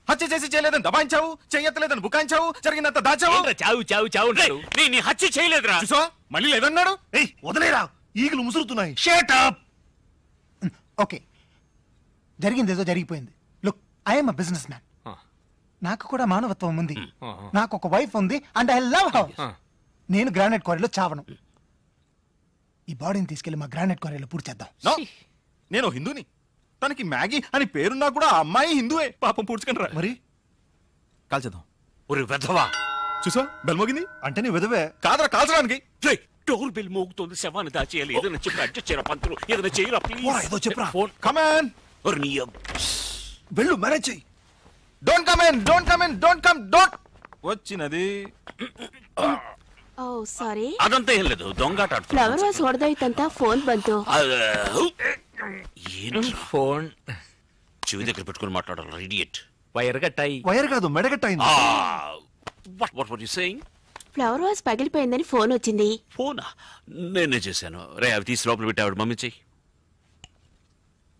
హత్య చేసి చేయలేదని దబాయించావు, చెయ్యెత్తలేదని బుకాయించావు, జరిగినంత దాచావు. చావు చావు చావు. నీ హత్య చేయలేదురా. మళ్ళీ లేదన్నాడు. వదిలేరా. ఈగలు ముసురుతున్నాయి. Shut up. ఓకే, జరిగింది ఏదో జరిగిపోయింది. Look, I'm a business man. నాకు కూడా మానవత్వం ఉంది. నాకు ఒక వైఫ్ ఉంది అండ్ ఐ లవ్ హర్. నేను గ్రానైట్ క్వారీలో చావను. ఈ బాడీని తీసుకెళ్లి మా గ్రానైట్ క్వారీలో పూర్తి చేద్దాం. నేను హిందూని, తనకి మ్యాగీ అని పేరున్నా కూడా ఆ అమ్మాయి హిందూవే. పాపం పూడ్చుకుని రా. మరి కాల్చేద్దాం. ఒరే వెధవా, చూసా బెల్ మోగింది అంటే నీ విధవే కాదరా కాల్చడానికి. డోర్ బెల్ మోగుతోంది, శవాన్ని దాచేయాలి. ఏదైనా చెప్పి అడ్జస్ట్ చేయరా పంతులు, ఏదైనా చేయరా ప్లీజ్. ఏదో చెప్పరా. ఫోన్ కమాన్. వెళ్ళు, మేనేజ్ చెయ్యి. Don't come in, don't come in, don't come, don't. వచ్చినది. ಓ ಸಾರಿ, ಅದಂತ ಏನ್ లేదు, దొంగాಟ ಆಡ್ತು. ಫ್ಲವರ್ ವಾಸ್ ಹೊಡೆದೋಯ್ತಂತ ಫೋನ್ ಬಂತು. ಏನು ఫోన్ చెవి దగ్గర పెట్టుకుని మాట్లాడాలి. ఇడియట్. వైర్ కట్టాయి. వైర్ కాదు, మెడగట్టయింది. What were you saying? Flower vase పగిలిపోయిందని ఫోన్ వచ్చింది. ఫోనా? నేనే చేశాను. రే అవి తీసి లోపల పెట్టి ఆవిడ మమ్మీ చెయ్యి.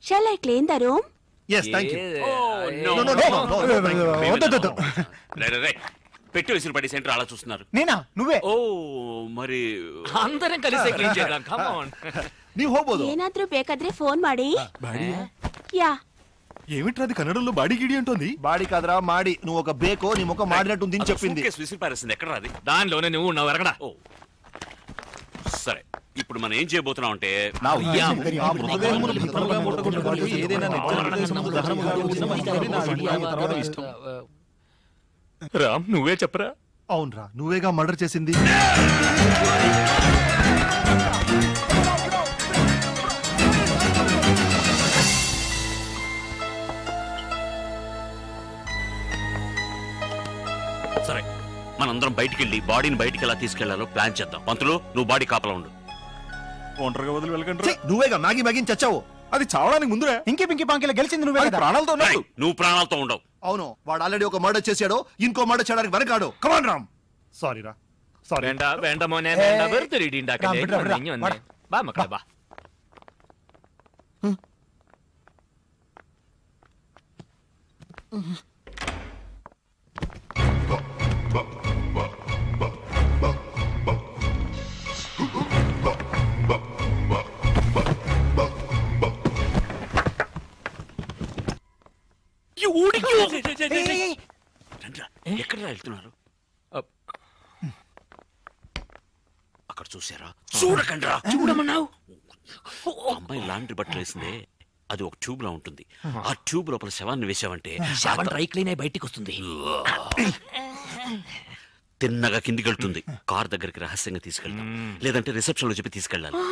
Shall I clean the room? yes thank you. రే పెట్టి వేసిన పడి సెంటర్ అలా చూస్తున్నారు. నేనా? నువ్వే? ఓ మరి అందరం కలిసి క్లీన్ చేద్దాం. Come on. ನೀವು ಹೋಗ್ಬೋದು. ಏನಾದ್ರೂ ಬೇಕಾದ್ರೆ ಫೋನ್ ಮಾಡಿ. యా. ఏమిట్రా అది కన్నడంలో బాడీ గిడి అంటుంది? బాడీ కాదురా మాడి. నువ్వు ఒక బేకో నీ ముఖం మాడినట్టుంది అని చెప్పింది. విసిరి పారేసింది. ఎక్కడ రాది? దానిలోనే నువ్వు ఉన్నావు. ఎరగడా? ఓ సరే, ఇప్పుడు మనం ఏం చేయబోతున్నాం అంటే రామ్ నువ్వే చెప్పరా. అవునరా, నువ్వేగా మర్డర్ చేసింది. సరే, మనందరం బయటికి వెళ్ళి బాడీని బయటికి ఎలా తీసుకెళ్లాలో ప్లాన్ చేద్దాం. పంతులు, నువ్వు బాడీ కాపలా ఉండు. ఒంటరిగా వదిలి వెళ్ళకండి. నువ్వేగా మ్యాగీ మ్యాగీని చచ్చావు. అది చావడానికి ముందురా. ఇంకే పింకి పాంకిలో గెలిచింది నువ్వే కదా. ప్రాణాలతో ఉన్నాడు. నువ్వు ప్రాణాలతో ఉండవు. అవును, వాడు ఆల్రెడీ ఒక మర్డర్ చేశాడు, ఇంకో మర్డర్ చేయడానికి వెనకాడు. కమాన్ రామ్. సారీ రా, సారీ. വേണ്ട വേണ്ട മോനെ വേണ്ട, വെറുതെ ഇടി ഉണ്ടാക്കല്ലേ. ബാ മക്കളെ ബാ. ఎక్కడ వెళ్తున్నారు? అక్కడ చూసారా? చూడకండి రా. చూడమన్నావు. అమ్మాయి లాండ్రీ బట్టలు వేసిందే, అది ఒక ట్యూబ్ లా ఉంటుంది. ఆ ట్యూబ్ లోపల శవాన్ని వేసావంటే శవం డ్రై క్లీన్ అయి బయటికి వస్తుంది. తిన్నగా కిందికి వెళ్తుంది. కార్ దగ్గరికి రహస్యంగా తీసుకెళ్తాం, లేదంటే రిసెప్షన్ లో చెప్పి తీసుకెళ్ళాలి.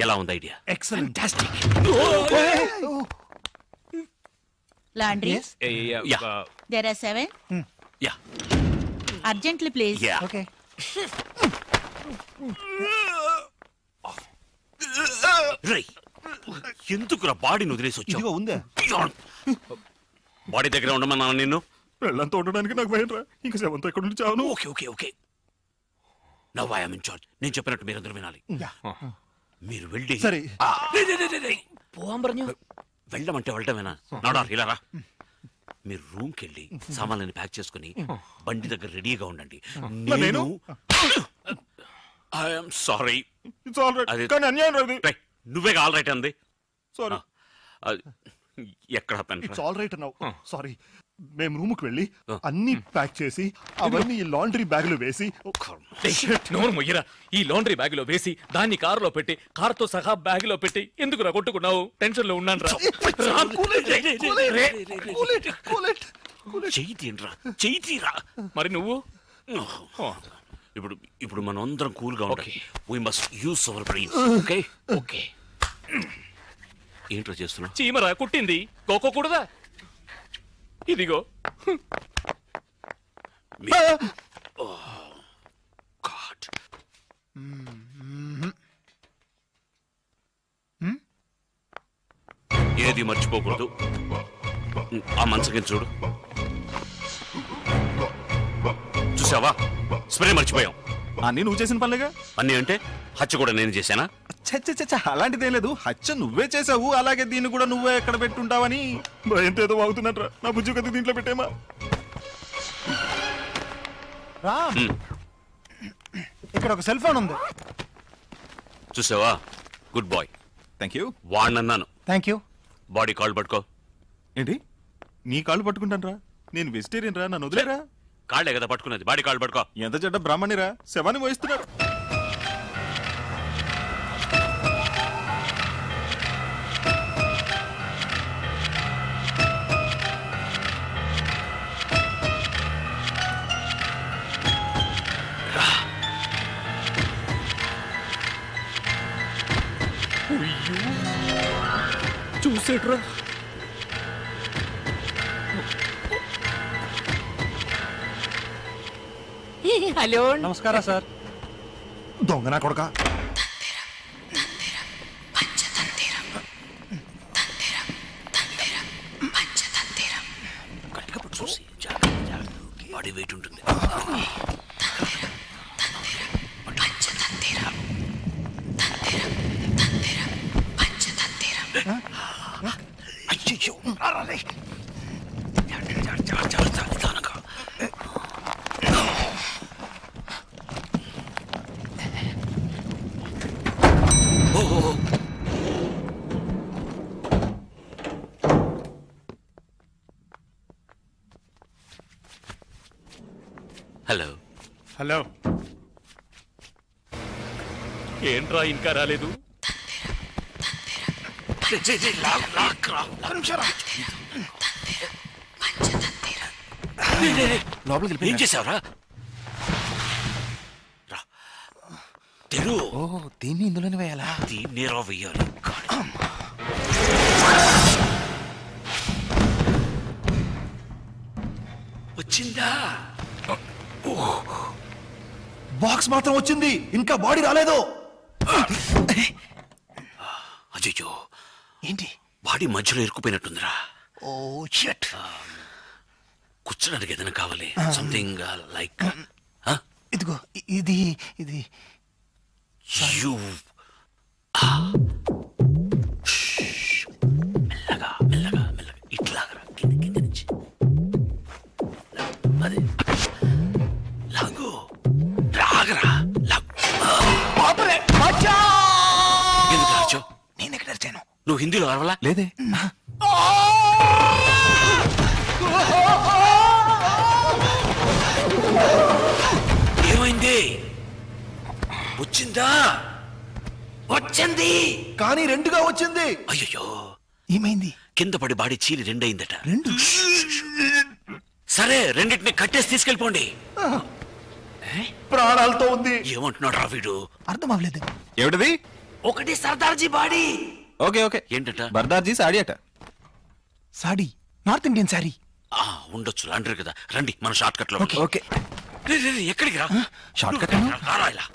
ఎలా ఉంది idea? Excellent. Laundry there are 7. Yeah, urgently please. Okay. ఎందుకురా బాడీని వదిలేసి వచ్చావు? ఉందే బాడీ దగ్గర ఉండమన్నా నిన్ను. పెళ్ళంతా ఉండడానికి నాకు భయం రా. ఇంకా శవంతో ఎక్కడ నుంచి చావును. Okay okay okay, now I am in charge. నేను చెప్పినట్టు మీరందరూ వినాలి. మీరు వెళ్ళి సరే പോവാൻ പറഞ്ഞു. వెళ్ళమంటే వెళ్ళటమేనా? నాడారు ఇలా రా. మీరు రూమ్కి వెళ్ళి సామాన్లని ప్యాక్ చేసుకుని బండి దగ్గర రెడీగా ఉండండి. నేను ఐఎమ్ సారీ. నువ్వేగా ఆల్ రైట్ అంది. సారీ. ఎక్కడ ఇట్స్ ఆల్ రైట్ అన్నావు. సారీ. మేము రూమ్కి వెళ్ళి అన్ని ప్యాక్ చేసి అవన్నీ ఈ లాండ్రీ బ్యాగ్ లో వేసి. నోరు మొయ్యరా. ఈ లాండ్రీ బ్యాగ్ లో వేసి దాన్ని కారులో పెట్టి కారుతో సహా బ్యాగ్ లో పెట్టి ఎందుకు రా కొట్టుకున్నావు? టెన్షన్ లో ఉన్నాను రా. చెయ్యిరా. మరి నువ్వు? ఇప్పుడు మనం అందరం కూల్ గా ఉండాలి. We must use our brains. Okay okay. ఏంట్రా చేస్తున్నా? చీమరా కుట్టింది, కోకోకూడదా? ఇదిగో. ఏది మర్చిపోకూడదు. ఆ మంచం చూడు. చూసావా? స్ప్రే మర్చిపోయాం. అన్ని నువ్వు చేసిన పనులేగా. అన్ని అంటే హత్య కూడా నేను చేశానా? అలాంటిదేం లేదు. హత్య నువ్వే చేసావు. అలాగే దీన్ని కూడా నువ్వే ఎక్కడ పెట్టుంటావని భయంతో ఏదో వాగుతున్నట్రా. నా బుజ్జు కథ దీంట్లో పెట్టేమా? ఇక్కడ ఒక సెల్ ఫోన్ ఉంది. చూసావా? Good boy. Thank you. వాడినన్నాను. Thank you. బాడీ కాళ్ళు పట్టుకో. ఏంటి నీ కాళ్ళు పట్టుకుంటాను రా? నేను వెజిటేరియన్ రా, నన్ను వదిలేరా. కాళ్ళే కదా పట్టుకున్నది, బాడీ కాళ్ళు పట్టుకో. ఎంత చెడ్డ బ్రాహ్మణిరా, శవాన్ని మోయిస్తున్నాడు. చూసేట్రా. హలో, నమస్కారం సార్. దొంగనా కొడక. చూసి బాడీ వెయిట్ ఉంటుంది. అయ్యో హలో. హలో. ఏంట్రా ఇంకా రాలేదు? లోపలికి ఏం చేసావురా? తెరు. దీన్ని ఇందులోనే వేయాలా? దీన్ని రా వెయ్యాలి. వచ్చిందా? బాక్స్ మాత్రం వచ్చింది, ఇంకా బాడీ రాలేదు. అయ్యో, ఏంటి బాడీ మధ్యలో ఇరుక్కుపోయినట్టుందిరా. ఓ షట్. కూర్చోడానికి ఏదైనా కావాలి, సంథింగ్ లైక్. ఇదిగో ఇది ఇది. మెల్లగా మెల్లగా మెల్లగా ఇట్లాగరా, కింద నుంచి అదే లాగు. రాగరా ఎందుకు రాచో? నేను ఎక్కడ అరిచాను? నువ్వు హిందీలో అరవలా? లేదే. ఏమైంది? వచ్చిందా? వచ్చింది కానీ రెండుగా వచ్చింది. అయ్యో, ఏమైంది? కింద పడి బాడీ చీలి రెండయిందట. రెండు? సరే, రెండింటిని కట్టేసి తీసుకెళ్ళిపోండి. ప్రాణాలతో ఉంది. ఏమంటున్నాడు రా వీడు? అర్థం అవ్వలేదు. ఏమిటది? ఒకటి సర్దార్జీ బాడీ. Okay okay. ఏంటట? బర్దార్జీ సాడీ అట. Saree, north Indian sorry. ఉండొచ్చు, లాండ్రీ కదా. రండి మన షార్ట్ కట్ లో. ఓకే. ఎక్కడికి రా? షార్ట్ కట్ ఇలా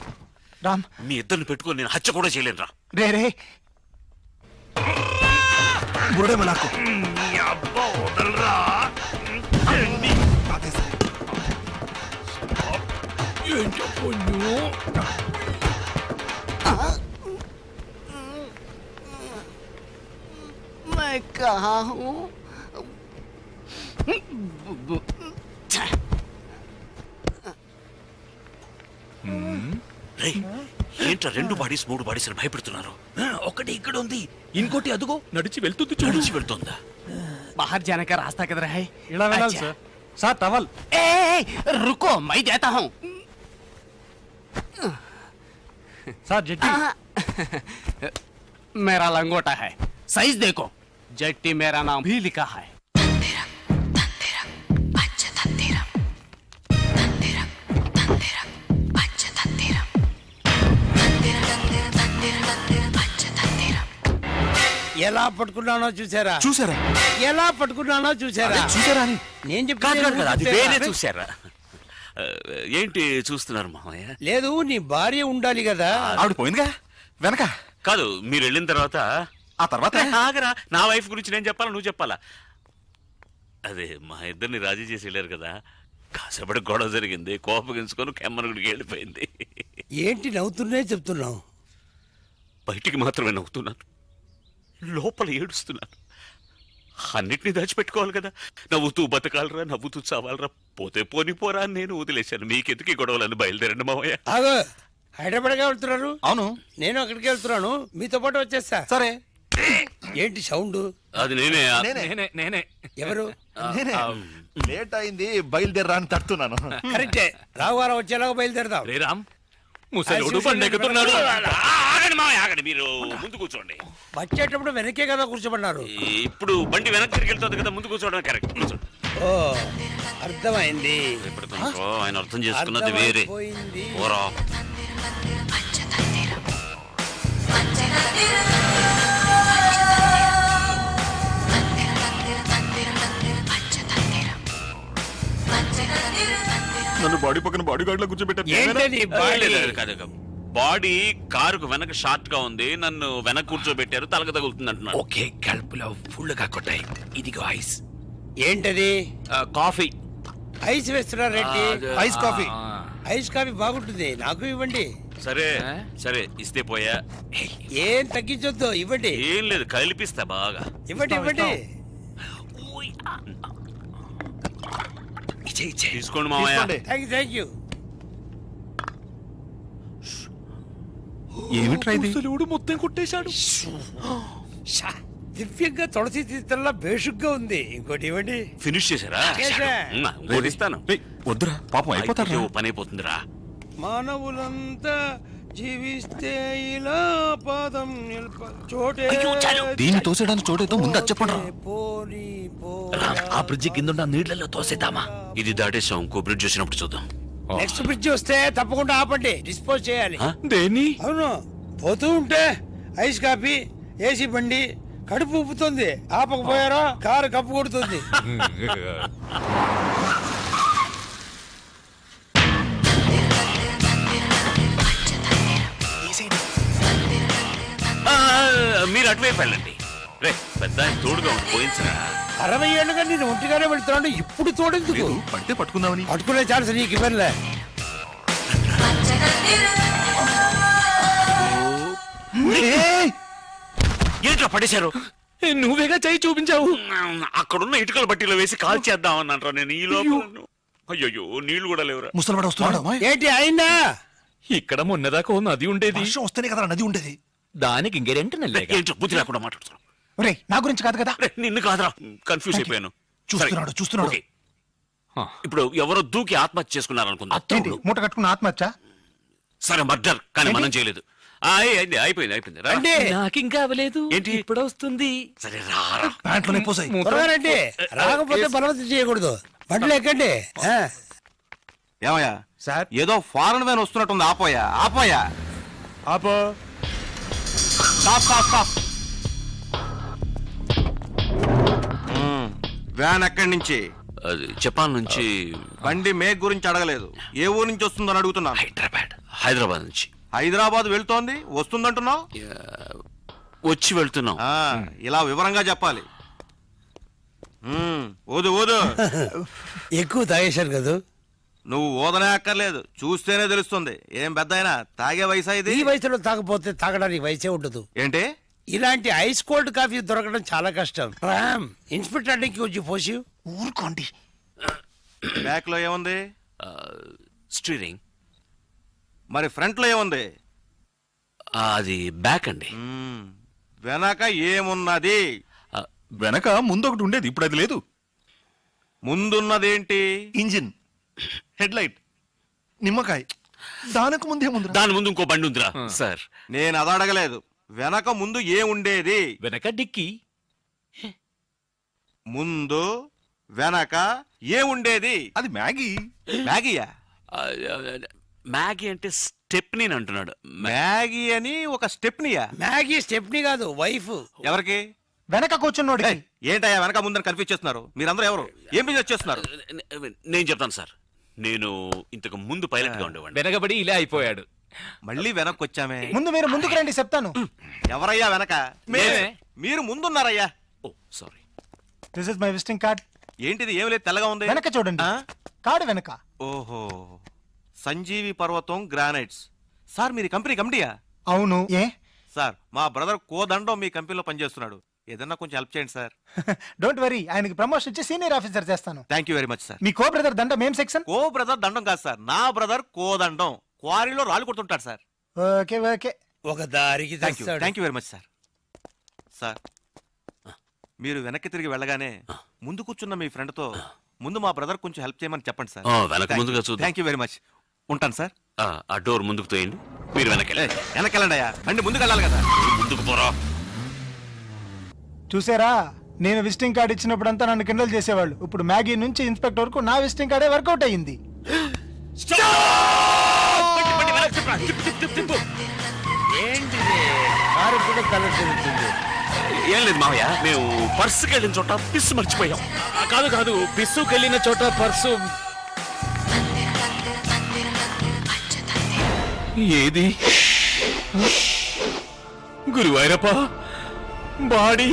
రామ్. మీ ఇద్దరిని పెట్టుకొని నేను హత్య కూడా చేయలేను రా. రే రే బురడేమో నాకు. मैं कहाँ हूँ? ఏంట్రా రెండు బాడీస్ మూడు బాడీస్ అని భయపెడుతున్నారు? ఒకటి ఇక్కడ ఉంది, ఇంకోటి అదుగో నడిచి వెళ్తుంది. చూడించి వెళ్తుందా? बाहर जाने का रास्ता किधर है? Sir sir towel. रुको, मैं देता हूँ। सर जट्टी मेरा लंगोटा है, साइज देखो। जट्टी मेरा नाम भी लिखा है। ఎలా పట్టుకున్నానో చూసారా? చూసారా? ఎలా పట్టుకున్నానో చూసారా? చూసారా అని నేను చెప్పాను. చూసారా? ఏంటి చూస్తున్నారు మామయ్య? లేదు, నీ భార్య ఉండాలి కదా. ఆవిడ పోయిందిగా వెనక. కాదు, మీరు వెళ్ళిన తర్వాత ఆ తర్వాత ఆగరా, నా వైఫ్ గురించి నేను చెప్పాలా నువ్వు చెప్పాలా? అదే మా ఇద్దరిని రాజీ చేసి వెళ్ళారు కదా, కాసేపటి గొడవ జరిగింది, కోపగించుకొని కెమ్మనుడికి వెళ్ళిపోయింది. ఏంటి నవ్వుతున్నా చెప్తున్నావు? బయటికి మాత్రమే నవ్వుతున్నాను, లోపల ఏడుస్తున్నాను. అన్నిటినీ దాచిపెట్టుకోవాలి కదా. నవ్వుతూ బతకాలరా, నవ్వుతూ చావాలరా, పోతే పోని పోరా అని నేను వదిలేశాను. మీకెందుకు గొడవలని బయలుదేరండి మావయ్య. హైదరాబాద్గా వెళ్తున్నారు? అవును. నేను అక్కడికి వెళ్తున్నాను, మీతో పాటు వచ్చేస్తా. సరే. ఏంటి సౌండ్? అది నేనే. నేనే. ఎవరు? లేట్ అయింది, బయలుదేరా అని తడుతున్నాను. కరెక్టే, రావుగారం వచ్చేలాగా బయలుదేరదాం. శ్రీరామ్ ముసలోడు బండి ఎక్కుతున్నాడు. ఆగండి మావయ్య, ఆగండి. మీరు ముందు కూర్చోండి. వచ్చేటప్పుడు వెనకే కదా కూర్చోబడినారు. ఇప్పుడు బండి వెనక్కి తిరిగి వెళ్తుంది కదా, ముందు కూర్చోవడం కరెక్ట్. కూర్చోండి. ఓ అర్థమైంది. ఆయన అర్థం చేసుకున్నది వేరే. ఓరా నన్ను బాడీ పక్కన బాడీ గార్డ్ లో కూర్చోబెట్టారు. బాడీ కారుకు వెనక షార్ట్ గా ఉంది, నన్ను వెనక కూర్చోబెట్టారు, తలక తగులుతుంది అంటున్నాను. ఓకే, కడుపులో ఫుల్ గా కొట్టాయి. ఇదిగో ఐస్. ఏంటది? కాఫీ. ఐస్ వేస్తున్నారేంటి? Ice coffee. ఐస్ కాఫీ బాగుంటుంది, నాకు ఇవ్వండి. సరే సరే, ఇస్తే పోయా. ఏం తగ్గించొద్దు, ఇవ్వండి. ఏం లేదు, కలిపిస్తా బాగా. ఇవ్వండి ఇవ్వండి. తీసుకోండి మామయ్య. Thank you. ఏమిట్రా ఇది? మొత్తం కొట్టేశాడు. దివ్యంగా తులసి తీర్థంలా బేషుగ్గా ఉంది. ఇంకోటి ఇవ్వండి. ఫినిష్ చేశారా? ఇస్తాను. వద్దురా, పాపం అయిపోతారు. పని అయిపోతుందిరా. మానవులంతా జీవిస్తే ఇలా పాదం చోటే. దీన్ని తోసేయడానికి చోటేదో ముందు చెప్పండి. ఆ బ్రిడ్జి కింద నీళ్లలో తోసేద్దామా? ఇది దాటేసాం, ఇంకో బ్రిడ్జ్ వచ్చినప్పుడు చూద్దాం. నెక్స్ట్ బ్రిడ్జ్ వస్తే తప్పకుండా ఆపండి, డిస్పోజ్ చేయాలి. దేని? అవును, పోతూ ఉంటే ఐస్ కాఫీ, ఏసీ బండి కడుపు ఉప్పుతుంది. ఆపకపోయారో కారు కప్పు కొడుతుంది. మీరు అటువైపు వెళ్ళండి. రే పెద్ద తోడుగా ఉంది, పోయించరా. 60 ఏళ్ళుగా నేను ఒంటిగానే వెళ్తున్నాను, ఇప్పుడు తోడెందుకు? పడితే పట్టుకుందామని. పట్టుకునే ఛాన్స్ నీకు ఇవ్వలే. ఏంట్రా పడేశారు? నువ్వేగా చేయి చూపించావు. అక్కడున్న ఇటుకల బట్టీలో వేసి కాల్ చేద్దామన్నారా నేను. ఈ లోపల అయ్యో నీళ్లు కూడా లేవురా. ముసలివాడు వస్తున్నాడు. ఏంటి అయిందా? ఇక్కడ మొన్నదాకా నది ఉండేది. వస్తేనే కదా నది ఉండేది. దానికి ఇంకెంట ఏంటో బుద్ధి లేకుండా మాట్లాడుతున్నావు. నా గురించి కాదు కదా. నిన్ను కాదురా, కన్ఫ్యూజ్ అయిపోయాను. చూస్తున్నాడు. ఇప్పుడు ఎవరో దూకి ఆత్మహత్య చేసుకున్నారనుకుందా? మూట కట్టుకున్న ఆత్మహత్య. సరే, మర్డర్, కానీ మనం చేయలేదు. అయిపోయింది. నాకు ఇంకా అవ్వలేదు. ఏంటి ఇప్పుడు వస్తుంది? సరే రా. ప్యాంట్లోనే పోసాయి. రాకపోతే బలవంతం చేయకూడదు. బండ్లు ఎక్కండి. ఏమయ్యా సార్, ఏదో ఫారెన్ వ్యాన్ వస్తున్నట్టుంది. ఆపోయా ఆపో. స్టాప్. వ్యాన్ ఎక్కడి నుంచి? అది జపాన్ నుంచి. బండి మేక్ గురించి అడగలేదు, ఏ ఊరు నుంచి వస్తుందని అడుగుతున్నా. హైదరాబాద్ నుంచి. హైదరాబాద్ వెళ్తోంది, వస్తుందంటున్నావు? వచ్చి వెళ్తున్నాం. ఇలా వివరంగా చెప్పాలి. ఓదు ఎక్కువ తాగేశారు కదా. నువ్వు ఓదనే అక్కర్లేదు, చూస్తేనే తెలుస్తుంది. ఏం పెద్ద అయినా తాగే వయసా ఇది? ఈ వయసులో తాగపోతే తాగడానికి వయసే ఉండదు. ఏంటి? ఇలాంటి ఐస్ కోల్డ్ కాఫీ దొరకడం చాలా కష్టం. రామ్, ఇన్స్పెక్టర్ అడ్డంకి వచ్చి పోసి ఊరుకోండి. బ్యాక్ లో ఏముంది? స్టీరింగ్. మరి ఫ్రంట్ లో ఏముంది? అది బ్యాక్ అండి. వెనక ఏమున్నది? వెనక ముందు ఒకటి ఉండేది, ఇప్పుడు అది లేదు. ముందున్నదేంటి? ఇంజిన్, హెడ్ లైట్, నిమ్మకాయ. దానికి ముందేముంది? దాని ముందు ఇంకో బండి ఉందిరా సార్. నేను అది అడగలేదు. వెనక ముందు ఏముండేది? వెనక డిక్కీ. ముందు వెనక ఏముండేది? అది మ్యాగీయా? మ్యాగీ అంటే స్టెప్నీ అంటున్నాడు. మ్యాగీ అని ఒక స్టెప్నీయా? మ్యాగీ స్టెప్నీ కాదు, వైఫ్. ఎవరికి? వెనక కూర్చున్నోడి. ఏంటయ్యా వెనక ముందని కన్ఫ్యూజ్ చేస్తున్నారు? మీరందరూ ఎవరు? ఏం బిజినెస్ చేస్తున్నారు? నేను చెప్తాను సార్. నేను ఇంతకు ముందు పైలట్ గా ఉండేవాడిని. వెనకబడి ఇలా అయిపోయాడు. మళ్ళీ వెనక్కి వచ్చామే. మీరు ముందుకు రండి, చెప్తాను. ఎవరయ్యా వెనక? మీరు ముందున్నారయ్యా. Oh sorry. This is my visiting card. ఏంటిది? ఏం లేదు, తెల్లగా ఉంది. వెనక చూడండి, కార్డు వెనక. ఓహో, సంజీవి పర్వతం గ్రానైట్స్. సార్ మీరు కంపెనీ కమిటీయా? అవును. ఏ సార్, మా బ్రదర్ కోదండం మీ కంపెనీలో పనిచేస్తున్నాడు. ఏదన్నా కొంచెం హెల్ప్ చేయండి సార్. డోంట్ వరీ, ఆయనకి ప్రమోషన్ ఇచ్చి సీనియర్ ఆఫీసర్ చేస్తాను. Thank you very much sir. Me co brother దండం ఏం సెక్షన్? కో బ్రదర్ దండం కాదు సార్, నా బ్రదర్ కోదండం. క్వారీలో రాళ్ళు కొడుతుంటాడు సార్. ఓకే ఓకే, ఒక దారికి thank you very much sir. Sir మీరు వెనక్కి తిరిగి వెళ్ళగానే ముందు కూర్చున్న మీ ఫ్రెండ్తో ముందు మా బ్రదర్ కొంచెం హెల్ప్ చేయమని చెప్పండి సార్. వెనక ముందుగా చూద్దాం. Thank you very much. ఉంటాను సార్. ఆ డోర్ ముందుకు తోయండి. మీరు వెనకెళ్ళండి అయ్యా. బండి ముందుకు వెళ్ళాలి కదా. ముందుకు పోరా. చూసారా, నేను విజిటింగ్ కార్డు ఇచ్చినప్పుడంతా నన్ను కిండల్ చేసేవాళ్ళు. ఇప్పుడు మ్యాగీ నుంచి ఇన్స్పెక్టర్ వరకు నా విజిటింగ్ కార్డే వర్కౌట్ అయ్యింది. ఏం లేదు మావయ్య, మేము పర్సుకి వెళ్ళిన చోట పిస్సు మర్చిపోయాం. కాదు కాదు, పిస్సుకి వెళ్ళిన చోట పర్సు ఏది? గురువాయూరప్ప బాడీ